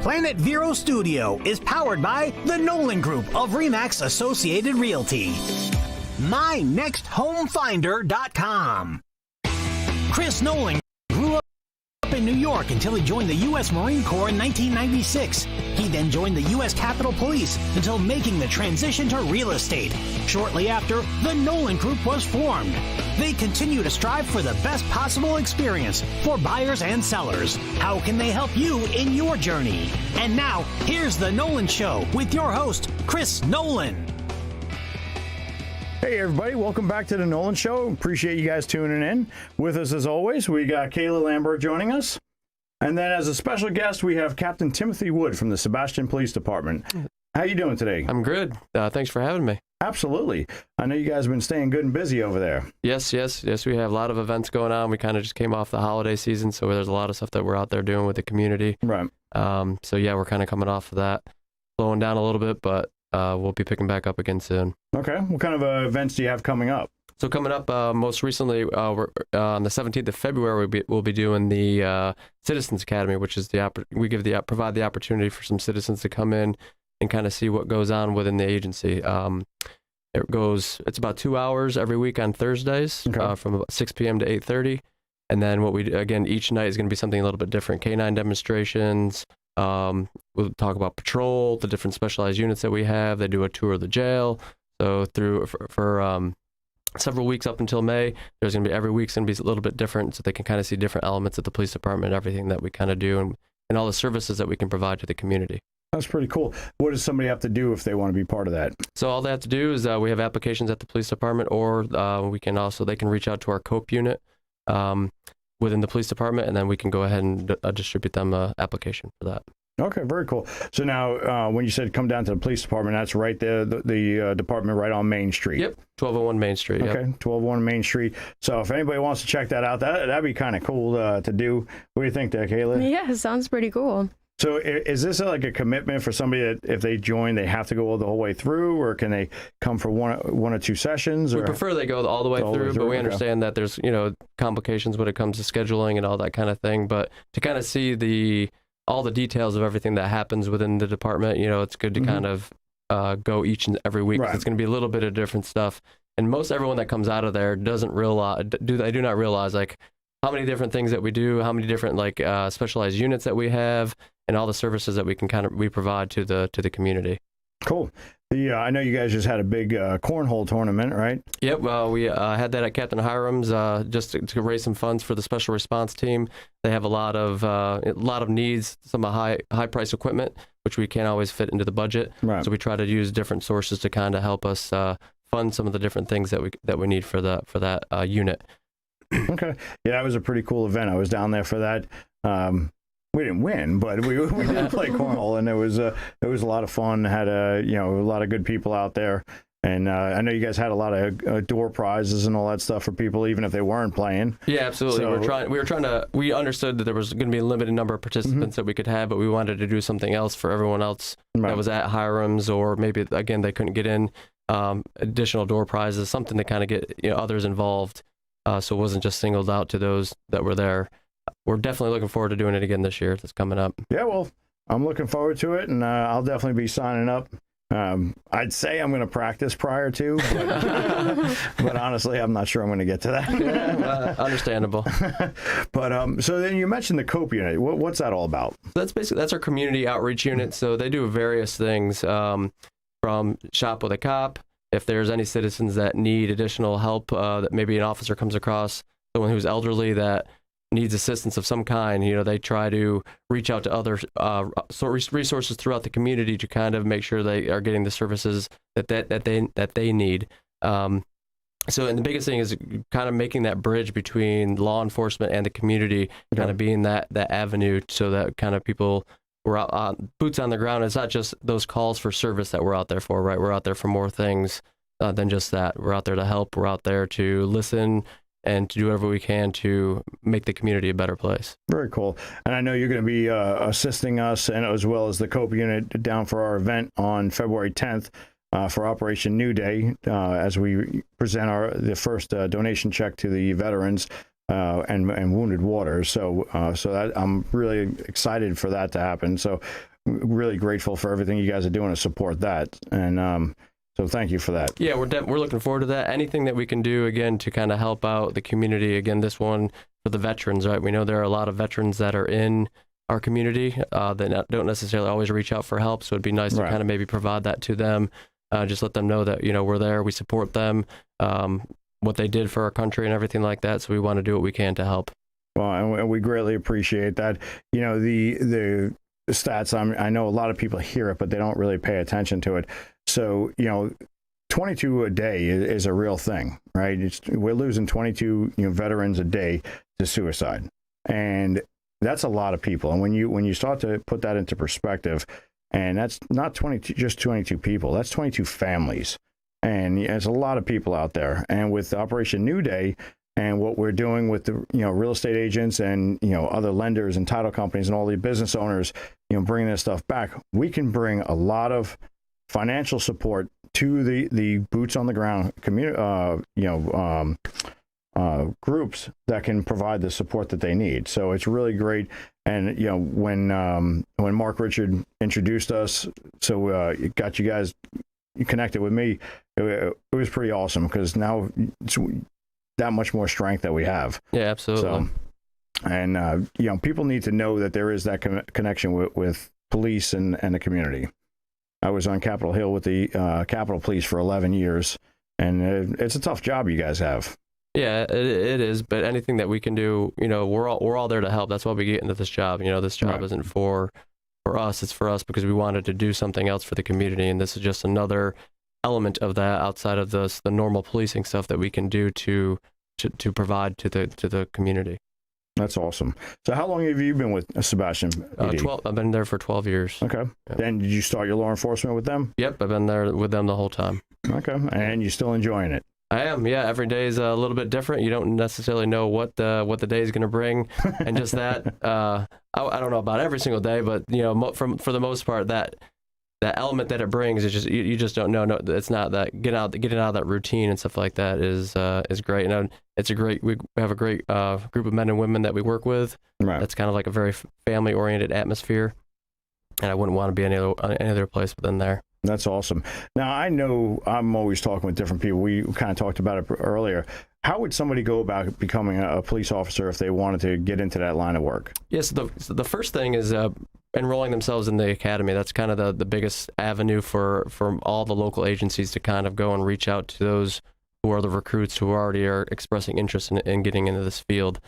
Planet Vero Studio is powered by the Nolan Group of RE/MAX Associated Realty. MyNextHomeFinder.com. Chris Nolan grew up in New York until he joined the U.S. Marine Corps in 1996. He then joined the U.S. Capitol Police until making the transition to real estate. Shortly after, the Nolan Group was formed. They continue to strive for the best possible experience for buyers and sellers. How can they help you in your journey? And now, here's The Nolan Show with your host, Chris Nolan. Hey everybody, welcome back to The Nolan Show. Appreciate you guys tuning in. With us as always, we got Kayla Lambert joining us. And then as a special guest, we have Captain Timothy Wood from the Sebastian Police Department. How you doing today? I'm good. Thanks for having me. Absolutely. I know you guys have been staying good and busy over there. Yes. We have a lot of events going on. We kind of just came off the holiday season, so there's a lot of stuff that we're out there doing with the community. Right. So yeah, we're kind of coming off of that, slowing down a little bit, but we'll be picking back up again soon. Okay. What kind of events do you have coming up? So coming up, most recently, we're on the 17th of February, we'll be doing the Citizens Academy, which is provide the opportunity for some citizens to come in and kind of see what goes on within the agency. It's about 2 hours every week on Thursdays, okay, from about 6 p.m. to 8:30. And then each night is going to be something a little bit different. Canine demonstrations. We'll talk about patrol, the different specialized units that we have. They do a tour of the jail. So for several weeks up until May, there's going to be every week's going to be a little bit different, so they can kind of see different elements of the police department, everything that we kind of do, and all the services that we can provide to the community. That's pretty cool. What does somebody have to do if they want to be part of that? So all they have to do is we have applications at the police department, or they can reach out to our COPE unit within the police department, and then we can go ahead and distribute them an application for that. Okay, very cool. So now, when you said come down to the police department, that's right there, the department right on Main Street. Yep, 1201 Main Street. Okay, yep. 1201 Main Street. So if anybody wants to check that out, that'd be kind of cool to do. What do you think there, Kayla? Yeah, sounds pretty cool. So is this like a commitment for somebody that if they join, they have to go the whole way through, or can they come for one or two sessions? Or? We prefer they go all the way through, but we understand that there's complications when it comes to scheduling and all that kind of thing. But to kind of see all the details of everything that happens within the department, it's good to kind of go each and every week. Right. It's going to be a little bit of different stuff. And most everyone that comes out of there do not realize like how many different things that we do, how many different specialized units that we have, and all the services that we provide to the community. Cool. I know you guys just had a big cornhole tournament, right? Yep. We had that at Captain Hiram's just to raise some funds for the special response team. They have a lot of needs, some high price equipment, which we can't always fit into the budget. Right. So we try to use different sources to kind of help us fund some of the different things that we need for that unit. Okay. Yeah, that was a pretty cool event. I was down there for that. We didn't win, but we did play cornhole, and it was a lot of fun. Had a lot of good people out there, and I know you guys had a lot of door prizes and all that stuff for people, even if they weren't playing. Yeah, absolutely. So, we understood that there was going to be a limited number of participants that we could have, but we wanted to do something else for everyone else that was at Hiram's, or maybe again they couldn't get in. Additional door prizes, something to kind of get others involved, so it wasn't just singled out to those that were there. We're definitely looking forward to doing it again this year. That's coming up. Yeah, well, I'm looking forward to it, and I'll definitely be signing up. I'd say I'm going to practice prior to, but honestly, I'm not sure I'm going to get to that. Yeah, understandable. But so then you mentioned the COPE unit. What's that all about? That's our community outreach unit. So they do various things, from shop with a cop. If there's any citizens that need additional help, that maybe an officer comes across someone who's elderly that needs assistance of some kind, they try to reach out to other resources throughout the community to kind of make sure they are getting the services that they need. And the biggest thing is kind of making that bridge between law enforcement and the community, kind of being that avenue, so that kind of people we're out boots on the ground. It's not just those calls for service that we're out there for, right? We're out there for more things than just that. We're out there to help. We're out there to listen and to do whatever we can to make the community a better place. Very cool. And I know you're going to be assisting us, and as well as the COPE unit, down for our event on February 10th for Operation New Day, as we present the first donation check to the veterans and Wounded Waters. So that I'm really excited for that to happen. So really grateful for everything you guys are doing to support that. And so thank you for that. Yeah, we're looking forward to that. Anything that we can do, again, to kind of help out the community. Again, this one for the veterans, right? We know there are a lot of veterans that are in our community that don't necessarily always reach out for help. So it'd be nice to kind of maybe provide that to them. Just let them know that, we're there, we support them, what they did for our country and everything like that. So we want to do what we can to help. Well, and we greatly appreciate that. The stats, I know a lot of people hear it, but they don't really pay attention to it. So, 22 a day is a real thing, right? We're losing 22 veterans a day to suicide. And that's a lot of people. And when you start to put that into perspective, and that's not 22 people, that's 22 families. And there's a lot of people out there. And with Operation New Day and what we're doing with the real estate agents and other lenders and title companies and all the business owners, bringing this stuff back, we can bring a lot of financial support to the boots on the ground groups that can provide the support that they need. So it's really great. And when Mark Richard introduced us, so got you guys connected with me, it was pretty awesome, because now it's that much more strength that we have. Yeah, absolutely. So, and people need to know that there is that connection with police and the community. I was on Capitol Hill with the Capitol Police for 11 years, and it's a tough job you guys have. Yeah, it is. But anything that we can do, we're all there to help. That's why we get into this job. This job isn't for us. It's for us because we wanted to do something else for the community, and this is just another element of that outside of the normal policing stuff that we can do to provide to the community. That's awesome. So how long have you been with Sebastian? 12. I've been there for 12 years. Okay. Yep. Then did you start your law enforcement with them? Yep, I've been there with them the whole time. Okay. And you're still enjoying it? I am, yeah. Every day is a little bit different. You don't necessarily know what the day is going to bring, and just that. I don't know about every single day, but for the most part, that element that it brings is just you just don't know. No, it's not that getting out of that routine and stuff like that is great. And we have a great group of men and women that we work with. Right. It's kind of like a very family oriented atmosphere, and I wouldn't want to be any other place but than there. That's awesome. Now, I know I'm always talking with different people. We kind of talked about it earlier. How would somebody go about becoming a police officer if they wanted to get into that line of work? Yes, so the first thing is enrolling themselves in the academy. That's kind of the biggest avenue for all the local agencies to kind of go and reach out to those who are the recruits who already are expressing interest in getting into this field.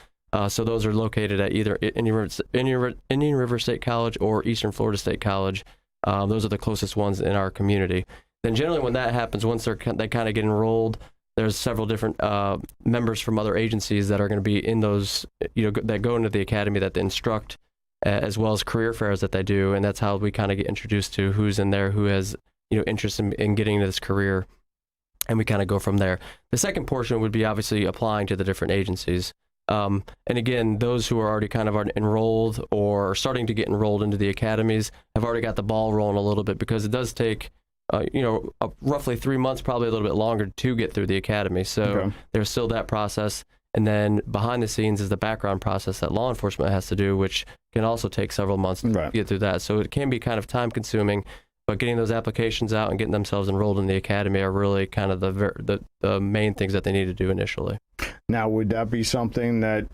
So those are located at either Indian River State College or Eastern Florida State College. Those are the closest ones in our community. Then generally when that happens, once they kind of get enrolled, there's several different members from other agencies that are going to be in those, that go into the academy that they instruct, as well as career fairs that they do. And that's how we kind of get introduced to who's in there, who has, interest in getting into this career. And we kind of go from there. The second portion would be obviously applying to the different agencies. And again, those who are already kind of enrolled or starting to get enrolled into the academies have already got the ball rolling a little bit, because it does take, roughly 3 months, probably a little bit longer to get through the academy. So there's still that process. And then behind the scenes is the background process that law enforcement has to do, which can also take several months to get through that. So it can be kind of time consuming, but getting those applications out and getting themselves enrolled in the academy are really kind of the main things that they need to do initially. Now, would that be something that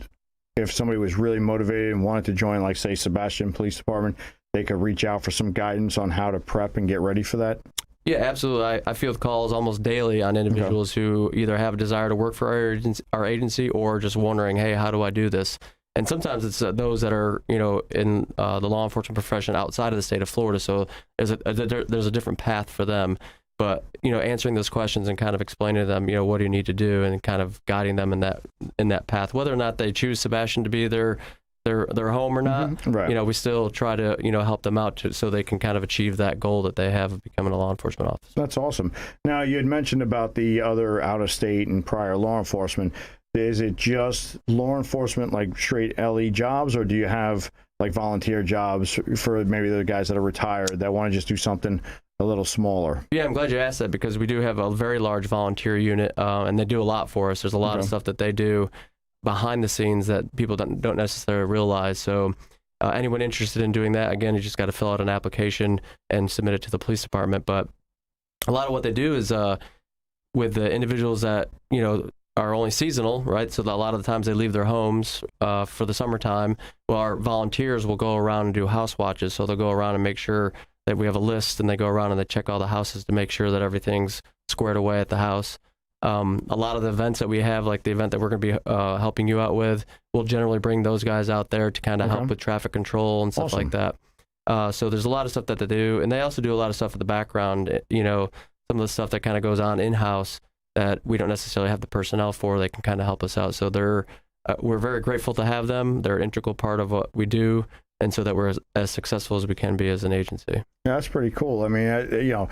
if somebody was really motivated and wanted to join, like, say, Sebastian Police Department, they could reach out for some guidance on how to prep and get ready for that? Yeah, absolutely. I field calls almost daily on individuals who either have a desire to work for our agency or just wondering, hey, how do I do this? And sometimes it's those that are, in the law enforcement profession outside of the state of Florida. So there's a different path for them. But, answering those questions and kind of explaining to them, what do you need to do, and kind of guiding them in that path, whether or not they choose Sebastian to be their home or not. Mm-hmm. Right. We still try to, help them out so they can kind of achieve that goal that they have of becoming a law enforcement officer. That's awesome. Now, you had mentioned about the other out-of-state and prior law enforcement. Is it just law enforcement, like straight LE jobs, or do you have like volunteer jobs for maybe the guys that are retired that want to just do something a little smaller? Yeah, I'm glad you asked that, because we do have a very large volunteer unit, and they do a lot for us. There's a lot of stuff that they do behind the scenes that people don't necessarily realize. So anyone interested in doing that, again, you just got to fill out an application and submit it to the police department. But a lot of what they do is with the individuals that, are only seasonal, right? So a lot of the times they leave their homes for the summertime. Well, our volunteers will go around and do house watches. So they'll go around and make sure that we have a list, and they go around and they check all the houses to make sure that everything's squared away at the house. A lot of the events that we have, like the event that we're going to be helping you out with, we'll generally bring those guys out there to kind of help with traffic control and stuff like that. So there's a lot of stuff that they do. And they also do a lot of stuff in the background, some of the stuff that kind of goes on in-house that we don't necessarily have the personnel for. They can kind of help us out. So we're very grateful to have them. They're an integral part of what we do, and so that we're as successful as we can be as an agency. Yeah, that's pretty cool. I mean,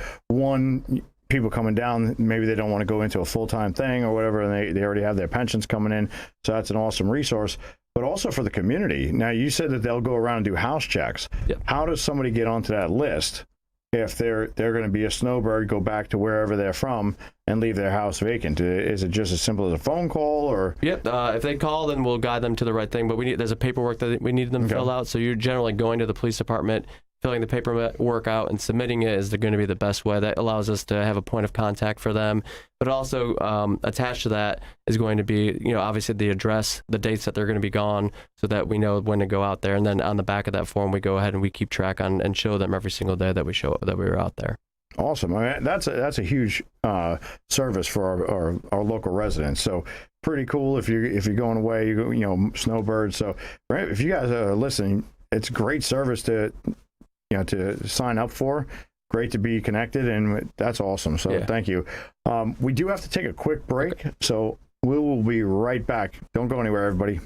people coming down, maybe they don't want to go into a full-time thing or whatever, and they already have their pensions coming in. So that's an awesome resource. But also for the community. Now, you said that they'll go around and do house checks. Yep. How does somebody get onto that list if they're going to be a snowbird, go back to wherever they're from and leave their house vacant? Is it just as simple as a phone call, or? Yep. If they call, then we'll guide them to the right thing. But there's a paperwork that we need them to fill out. So you're generally going to the police department, filling the paperwork out and submitting it is going to be the best way. That allows us to have a point of contact for them. But also attached to that is going to be, obviously the address, the dates that they're going to be gone, so that we know when to go out there. And then on the back of that form, we go ahead and we keep track on and show them every single day that we were out there. Awesome. I mean, that's a huge service for our local residents. So pretty cool if you're going away, snowbirds. So if you guys are listening, it's great service to sign up for. Great to be connected, and that's awesome. So Thank you. We do have to take a quick break, so we will be right back. Don't go anywhere, everybody.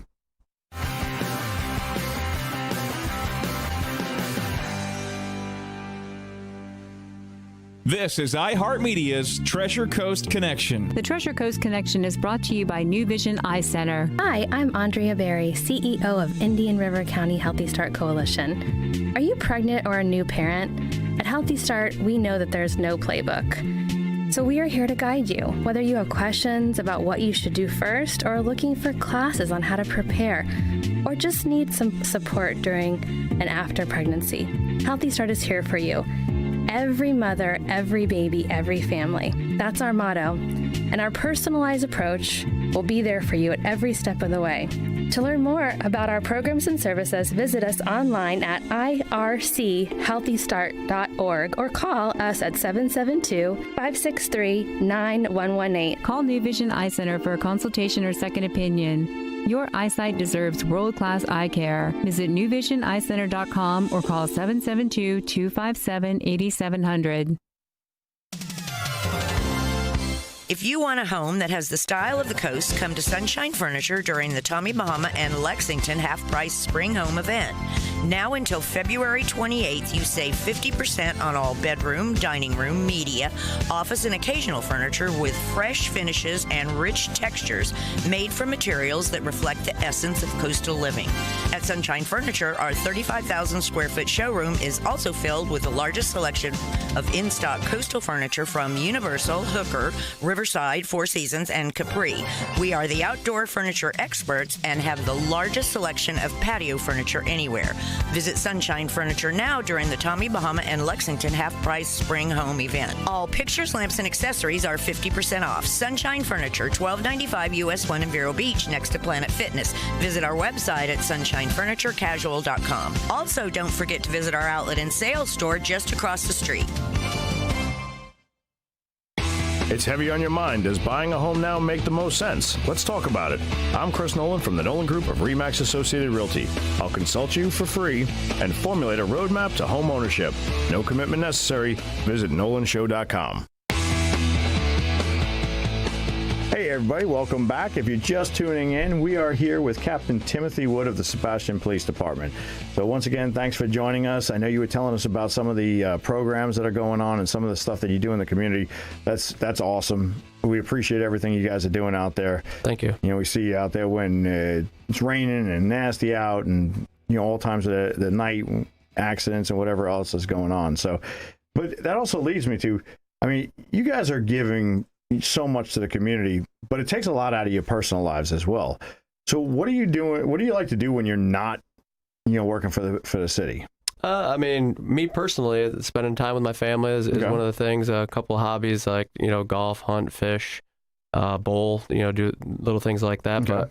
This is iHeartMedia's Treasure Coast Connection. The Treasure Coast Connection is brought to you by New Vision Eye Center. Hi, I'm Andrea Berry, CEO of Indian River County Healthy Start Coalition. Are you pregnant or a new parent? At Healthy Start, we know that there's no playbook. So we are here to guide you, whether you have questions about what you should do first, or looking for classes on how to prepare, or just need some support during and after pregnancy. Healthy Start is here for you. Every mother, every baby, every family. That's our motto. And our personalized approach will be there for you at every step of the way. To learn more about our programs and services, visit us online at irchealthystart.org or call us at 772-563-9118. Call New Vision Eye Center for a consultation or second opinion. Your eyesight deserves world-class eye care. Visit newvisioneyecenter.com or call 772-257-8700. If you want a home that has the style of the coast, come to Sunshine Furniture during the Tommy Bahama and Lexington half-price spring home event. Now until February 28th, you save 50% on all bedroom, dining room, media, office, and occasional furniture with fresh finishes and rich textures made from materials that reflect the essence of coastal living. At Sunshine Furniture, our 35,000 square foot showroom is also filled with the largest selection of in-stock coastal furniture from Universal, Hooker, Riverside, Four Seasons, and Capri. We are the outdoor furniture experts and have the largest selection of patio furniture anywhere. Visit Sunshine Furniture now during the Tommy Bahama and Lexington half-price spring home event. All pictures, lamps, and accessories are 50% off. Sunshine Furniture, 1295 US 1 in Vero Beach, next to Planet Fitness. Visit our website at sunshinefurniturecasual.com. Also, don't forget to visit our outlet and sales store just across the street. It's heavy on your mind. Does buying a home now make the most sense? Let's talk about it. I'm Chris Nolan from the Nolan Group of RE/MAX Associated Realty. I'll consult you for free and formulate a roadmap to home ownership. No commitment necessary. Visit nolanshow.com. Hey everybody, welcome back. If you're just tuning in, we are here with Captain Timothy Wood of the Sebastian Police Department. So once again, thanks for joining us. I know you were telling us about some of the programs that are going on and some of the stuff that you do in the community. That's awesome. We appreciate everything you guys are doing out there. Thank you. We see you out there when it's raining and nasty out, and all times of the night, accidents and whatever else is going on. So, but that also leads me to, you guys are giving so much to the community, but it takes a lot out of your personal lives as well. So what are you doing? What do you like to do when you're not working for the city? I mean, me personally, spending time with my family is one of the things. A couple of hobbies like, golf, hunt, fish, bowl, do little things like that. Okay.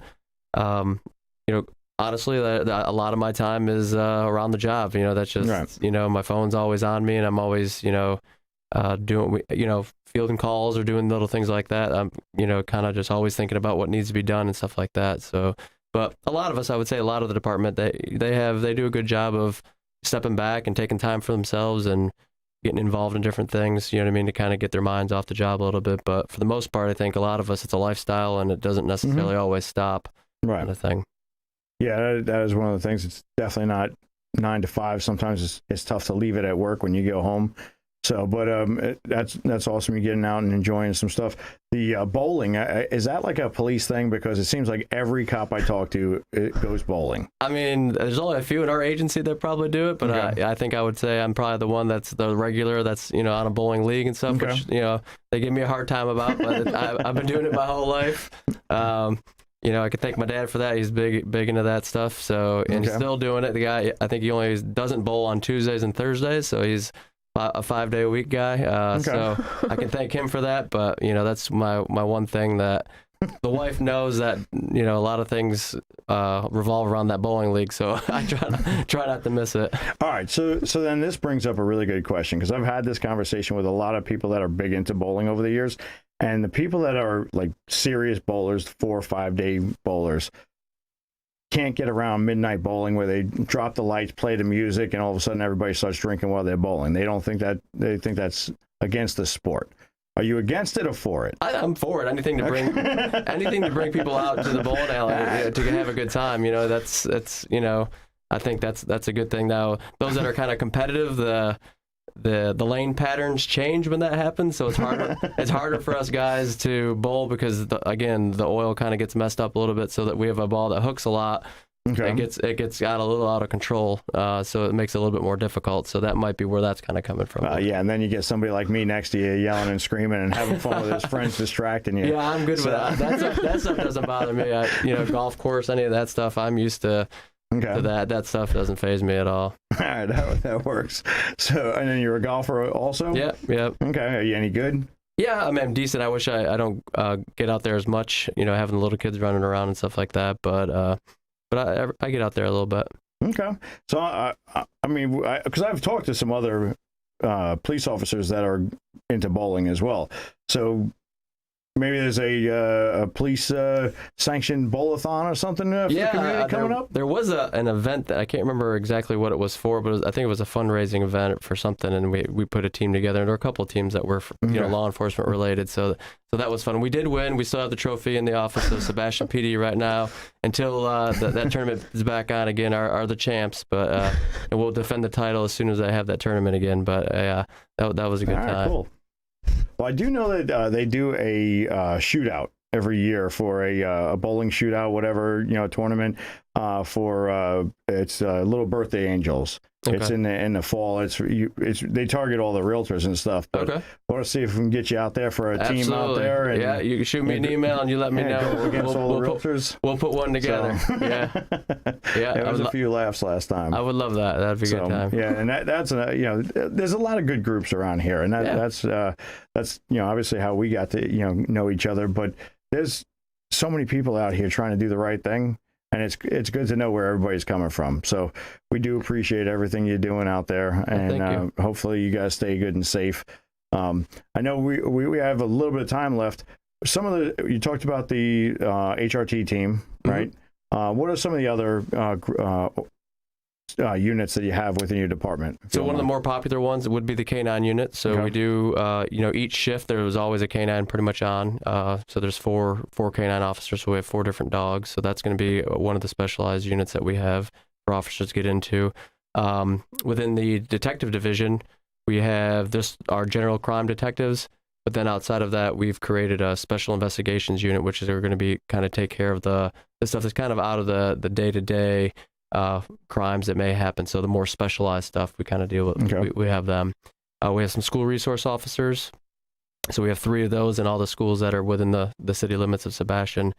But, honestly, a lot of my time is around the job. That's just, Right. My phone's always on me, and I'm always, doing, fielding calls or doing little things like that. I'm, kind of just always thinking about what needs to be done and stuff like that. So, but a lot of us, I would say a lot of the department, they do a good job of stepping back and taking time for themselves and getting involved in different things, to kind of get their minds off the job a little bit. But for the most part, I think a lot of us, it's a lifestyle and it doesn't necessarily always stop. Right. Kind of thing. Yeah, that is one of the things. It's definitely not 9 to 5. Sometimes it's tough to leave it at work when you go home. So, but that's awesome. You're getting out and enjoying some stuff. The bowling, is that like a police thing? Because it seems like every cop I talk to goes bowling. I mean, there's only a few in our agency that probably do it, but okay. I think I would say I'm probably the one that's the regular that's, on a bowling league and stuff, okay. which, they give me a hard time about, but I've been doing it my whole life. I could thank my dad for that. He's big into that stuff. So, and he's still doing it. The guy, I think he only doesn't bowl on Tuesdays and Thursdays. So he's a 5-day-a-week guy. So I can thank him for that. But, that's my one thing that the wife knows that, a lot of things revolve around that bowling league. So I try not to miss it. All right. So then this brings up a really good question, because I've had this conversation with a lot of people that are big into bowling over the years. And the people that are like serious bowlers, 4 or 5 day bowlers, can't get around midnight bowling where they drop the lights, play the music, and all of a sudden everybody starts drinking while they're bowling. They think that's against the sport. Are you against it or for it? I'm for it. Anything to bring people out to the bowling alley to have a good time. That's I think that's a good thing. Now, those that are kind of competitive, the lane patterns change when that happens, so it's harder for us guys to bowl because the oil kind of gets messed up a little bit, so that we have a ball that hooks a lot. Okay. It gets got a little out of control, so it makes it a little bit more difficult. So that might be where that's kind of coming from. Yeah, and then you get somebody like me next to you yelling and screaming and having fun with his friends, distracting you. Yeah, I'm good with that. That stuff doesn't bother me. Golf course, any of that stuff, I'm used to. Okay. So that stuff doesn't faze me at all. All right, that works. So, and then you're a golfer also? Yeah. Okay, are you any good? Yeah, I mean, I'm decent. I wish I don't get out there as much, having the little kids running around and stuff like that. But I get out there a little bit. Okay. So, I mean, because I've talked to some other police officers that are into bowling as well. So maybe there's a police sanctioned bowl-a-thon or something for the community coming up? There was an event that I can't remember exactly what it was for, but I think it was a fundraising event for something, and we put a team together. And there were a couple of teams that were law enforcement related, so that was fun. We did win. We still have the trophy in the office of Sebastian PD right now until that tournament is back on again. Are the champs, but and we'll defend the title as soon as I have that tournament again. But that was a good time. Cool. Well, I do know that they do a shootout every year for a bowling shootout, whatever, tournament for it's Little Birthday Angels. Okay. It's in the fall. It's they target all the realtors and stuff. But I want to see if we can get you out there for a team out there. And yeah, you can shoot me an email and you let me know. Go against all the realtors. We'll put one together. So. Yeah. There was a few laughs last time. I would love that. That'd be a good time. Yeah, and that's there's a lot of good groups around here, and that's obviously how we got to know each other. But there's so many people out here trying to do the right thing. And it's good to know where everybody's coming from. So we do appreciate everything you're doing out there, and hopefully you guys stay good and safe. I know we have a little bit of time left. You talked about the HRT team, right? What are some of the other units that you have within your department? So one of the more popular ones would be the K9 unit. So we do, each shift there was always a K9 pretty much on. So there's four K9 officers, so we have 4 different dogs. So that's going to be one of the specialized units that we have for officers to get into. Within the detective division, we have our general crime detectives. But then outside of that, we've created a special investigations unit, which is going to be kind of take care of the stuff that's kind of out of the day-to-day crimes that may happen. So the more specialized stuff we kind of deal with. Okay. We have them. We have some school resource officers. So we have 3 of those in all the schools that are within the city limits of Sebastian.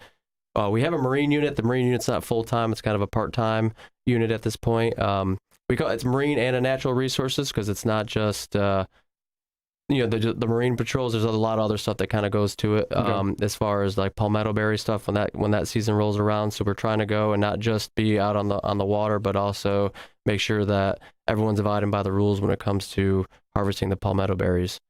We have a Marine unit. The Marine unit's not full-time. It's kind of a part-time unit at this point. We call it's Marine and a natural resources because it's not just, the Marine patrols. There's a lot of other stuff that kind of goes to it as far as like palmetto berry stuff when that season rolls around. So we're trying to go and not just be out on the water, but also make sure that everyone's abiding by the rules when it comes to harvesting the palmetto berries.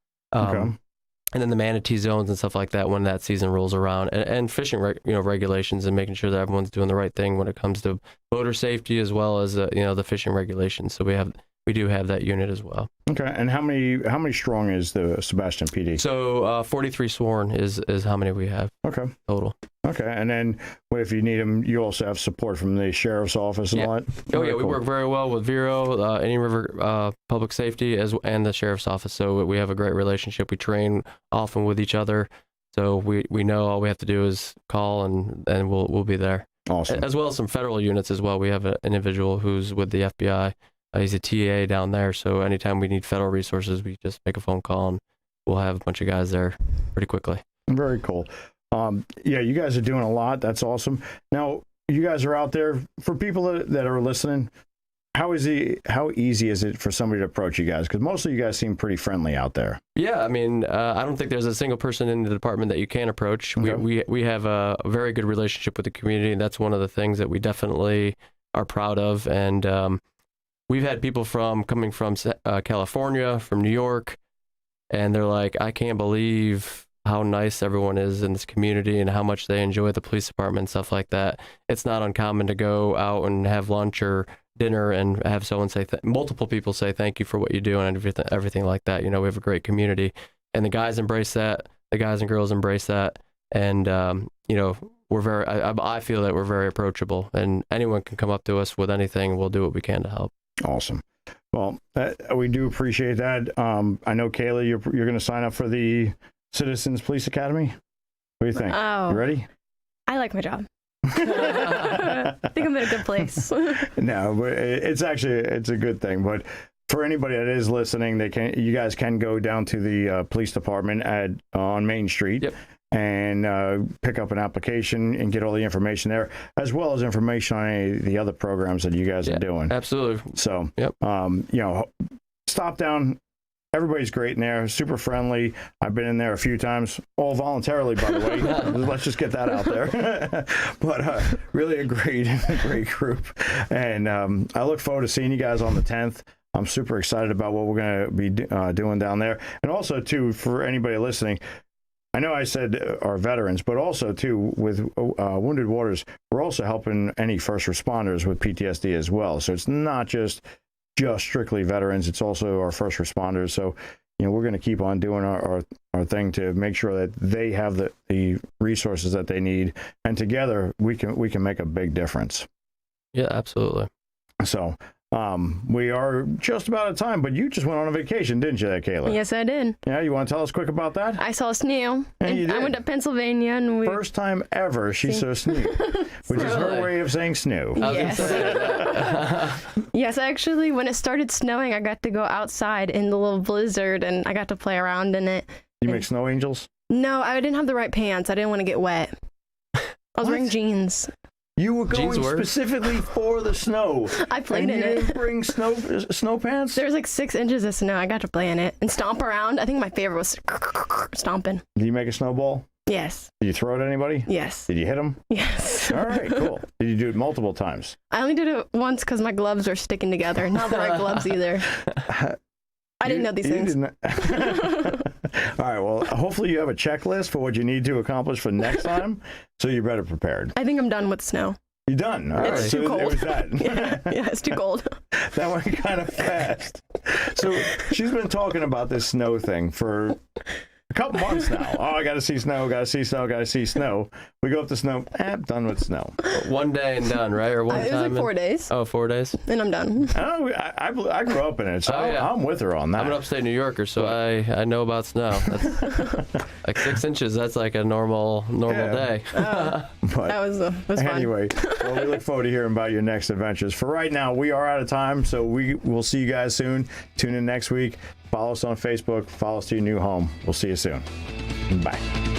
And then the manatee zones and stuff like that when that season rolls around, and fishing regulations and making sure that everyone's doing the right thing when it comes to boater safety as well as the fishing regulations. So we do have that unit as well. Okay, and how many strong is the Sebastian PD? So 43 sworn is how many we have. Okay, total. Okay, and then if you need them, you also have support from the sheriff's office and all that. Oh yeah, we work very well with Vero, Indian River Public Safety, and the sheriff's office. So we have a great relationship. We train often with each other, so we know all we have to do is call and we'll be there. Awesome. As well as some federal units as well. We have an individual who's with the FBI. He's a TA down there, so anytime we need federal resources, we just make a phone call and we'll have a bunch of guys there pretty quickly. Very cool. Yeah, you guys are doing a lot. That's awesome. Now, you guys are out there. For people that are listening, how easy is it for somebody to approach you guys? Because most of you guys seem pretty friendly out there. Yeah, I mean, I don't think there's a single person in the department that you can't approach. Okay. We have a very good relationship with the community, and that's one of the things that we definitely are proud of. And we've had people coming from California, from New York, and they're like, I can't believe how nice everyone is in this community and how much they enjoy the police department and stuff like that. It's not uncommon to go out and have lunch or dinner and have someone say, multiple people say thank you for what you do and everything like that. We have a great community, and the guys embrace that. The guys and girls embrace that, and we're very. I feel that we're very approachable, and anyone can come up to us with anything. We'll do what we can to help. Awesome. Well, we do appreciate that. I know, Kayla, you're going to sign up for the Citizens Police Academy. What do you think? Oh, you ready? I like my job. I think I'm in a good place. No, but it's a good thing. But for anybody that is listening, you guys can go down to the police department on Main Street. Yep. And pick up an application and get all the information there, as well as information on any of the other programs that you guys are doing. Absolutely. So, yep. Stop down. Everybody's great in there, super friendly. I've been in there a few times, all voluntarily, by the way. Let's just get that out there. But really a great group. And I look forward to seeing you guys on the 10th. I'm super excited about what we're going to be doing down there. And also, too, for anybody listening, I know I said our veterans, but also, too, with Wounded Waters, we're also helping any first responders with PTSD as well. So it's not just strictly veterans. It's also our first responders. So, we're going to keep on doing our thing to make sure that they have the resources that they need. And together, we can make a big difference. Yeah, absolutely. So we are just about out of time, but you just went on a vacation, didn't you, Kayla? Yes, I did. Yeah, you want to tell us quick about that? I saw snow. And I went to Pennsylvania. And First time ever she saw snow, which is her way of saying snow. Yes. Yes, actually, when it started snowing, I got to go outside in the little blizzard, and I got to play around in it. You make snow angels? No, I didn't have the right pants. I didn't want to get wet. I was wearing jeans. You were going specifically for the snow. I played in it. You didn't bring snow pants? There was like 6 inches of snow. I got to play in it and stomp around. I think my favorite was stomping. Did you make a snowball? Yes. Did you throw it at anybody? Yes. Did you hit them? Yes. All right, cool. Did you do it multiple times? I only did it once because my gloves are sticking together. Not the right gloves either. I didn't know these things. All right, well, hopefully you have a checklist for what you need to accomplish for next time, so you're better prepared. I think I'm done with snow. You're done? All it's right. too cold. It was that. Yeah, it's too cold. That went kind of fast. So she's been talking about this snow thing for a couple months now. Oh, I got to see snow, got to see snow, got to see snow. We go up to snow, done with snow. One day and done, right? Or one time? It was like 4 days. Oh, 4 days? And I'm done. I grew up in it, so I'm with her on that. I'm an upstate New Yorker, so I know about snow. That's, like 6 inches, that's like a normal day. That was fun. Anyway, well, we look forward to hearing about your next adventures. For right now, we are out of time, so we'll see you guys soon. Tune in next week. Follow us on Facebook. Follow us to your new home. We'll see you soon. Bye.